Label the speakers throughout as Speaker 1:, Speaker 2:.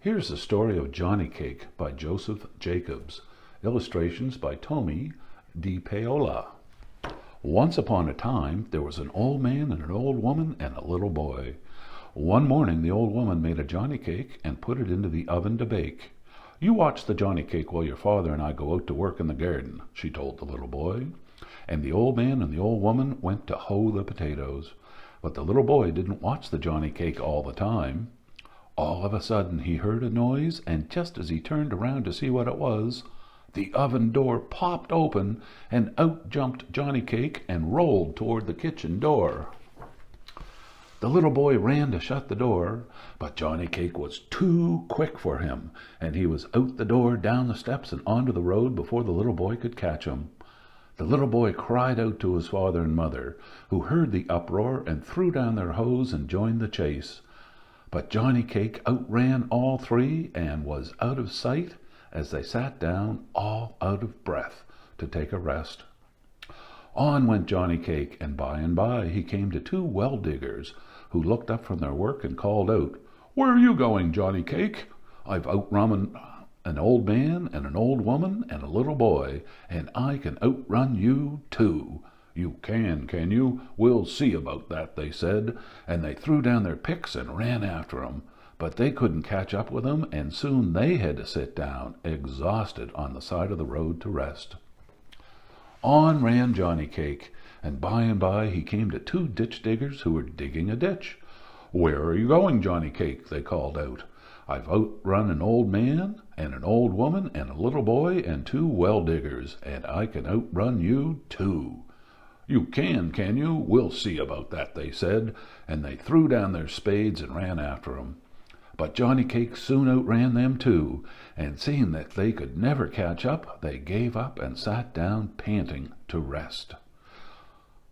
Speaker 1: Here's the story of Johnny Cake by Joseph Jacobs. Illustrations by Tommy Di Paola. Once upon a time, there was an old man and an old woman and a little boy. One morning, the old woman made a Johnny Cake and put it into the oven to bake. "You watch the Johnny Cake while your father and I go out to work in the garden," she told the little boy. And the old man and the old woman went to hoe the potatoes. But the little boy didn't watch the Johnny Cake all the time. All of a sudden he heard a noise, and just as he turned around to see what it was, the oven door popped open, and out jumped Johnny Cake and rolled toward the kitchen door. The little boy ran to shut the door, but Johnny Cake was too quick for him, and he was out the door, down the steps, and onto the road before the little boy could catch him. The little boy cried out to his father and mother, who heard the uproar and threw down their hoes and joined the chase. But Johnny Cake outran all three and was out of sight as they sat down, all out of breath, to take a rest. On went Johnny Cake, and by he came to two well-diggers, who looked up from their work and called out, "Where are you going, Johnny Cake? I've outrun an old man and an old woman and a little boy, and I can outrun you too." "You can you? We'll see about that," they said, and they threw down their picks and ran after him. But they couldn't catch up with him, and soon they had to sit down, exhausted, on the side of the road to rest. On ran Johnny Cake, and by he came to two ditch diggers who were digging a ditch. "Where are you going, Johnny Cake?" they called out. "I've outrun an old man and an old woman and a little boy and two well diggers, and I can outrun you too." "You can you? We'll see about that," they said, and they threw down their spades and ran after him. But Johnny Cake soon outran them too, and seeing that they could never catch up, they gave up and sat down panting to rest.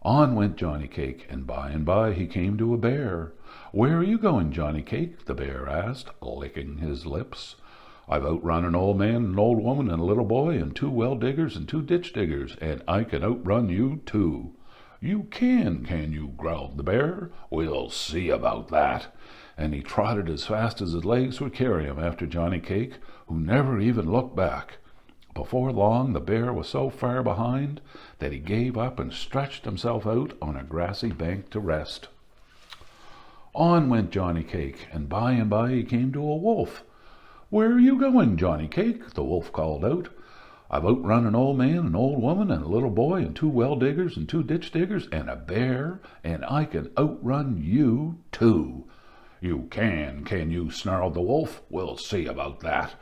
Speaker 1: On went Johnny Cake, and by he came to a bear. "Where are you going, Johnny Cake?" the bear asked, licking his lips. "I've outrun an old man, an old woman, and a little boy, and two well diggers and two ditch diggers, and I can outrun you too." "You can you?" growled the bear. "We'll see about that." And he trotted as fast as his legs would carry him after Johnny Cake, who never even looked back. Before long, the bear was so far behind that he gave up and stretched himself out on a grassy bank to rest. On went Johnny Cake, and by he came to a wolf. "Where are you going, Johnny Cake?" the wolf called out. "I've outrun an old man, an old woman, and a little boy, and two well diggers and two ditch diggers, and a bear, and I can outrun you too." "You can you?" snarled the wolf. "We'll see about that."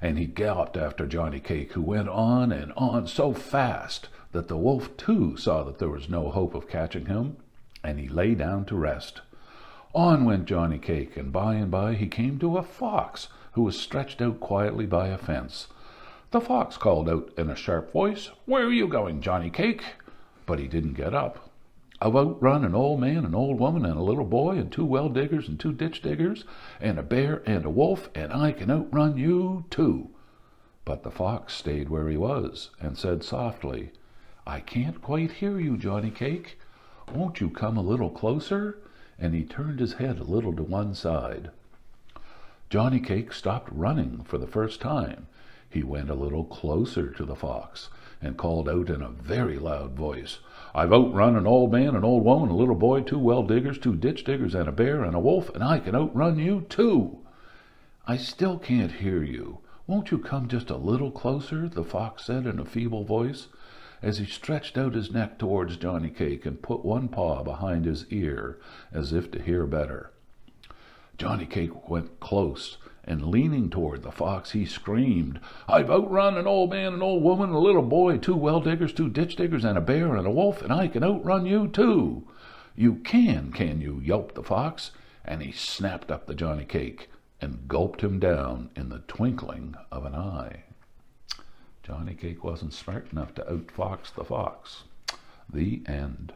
Speaker 1: And he galloped after Johnny Cake, who went on and on so fast that the wolf too saw that there was no hope of catching him, and he lay down to rest. On went Johnny Cake, and by he came to a fox, who was stretched out quietly by a fence. The fox called out in a sharp voice, "Where are you going, Johnny Cake?" But he didn't get up. "I've outrun an old man, an old woman, and a little boy, and two well diggers and two ditch diggers, and a bear and a wolf, and I can outrun you too." But the fox stayed where he was and said softly, "I can't quite hear you, Johnny Cake. Won't you come a little closer?" And he turned his head a little to one side. Johnny Cake stopped running for the first time. He went a little closer to the fox and called out in a very loud voice, "I've outrun an old man, an old woman, a little boy, two well diggers, two ditch diggers, and a bear and a wolf, and I can outrun you too." "I still can't hear you. Won't you come just a little closer?" the fox said in a feeble voice, as he stretched out his neck towards Johnny Cake and put one paw behind his ear, as if to hear better. Johnny Cake went close, and leaning toward the fox, he screamed, "I've outrun an old man, an old woman, a little boy, two well diggers, two ditch diggers, and a bear and a wolf, and I can outrun you too." "You can you?" yelped the fox, and he snapped up the Johnny Cake and gulped him down in the twinkling of an eye. Johnny Cake wasn't smart enough to outfox the fox. The end.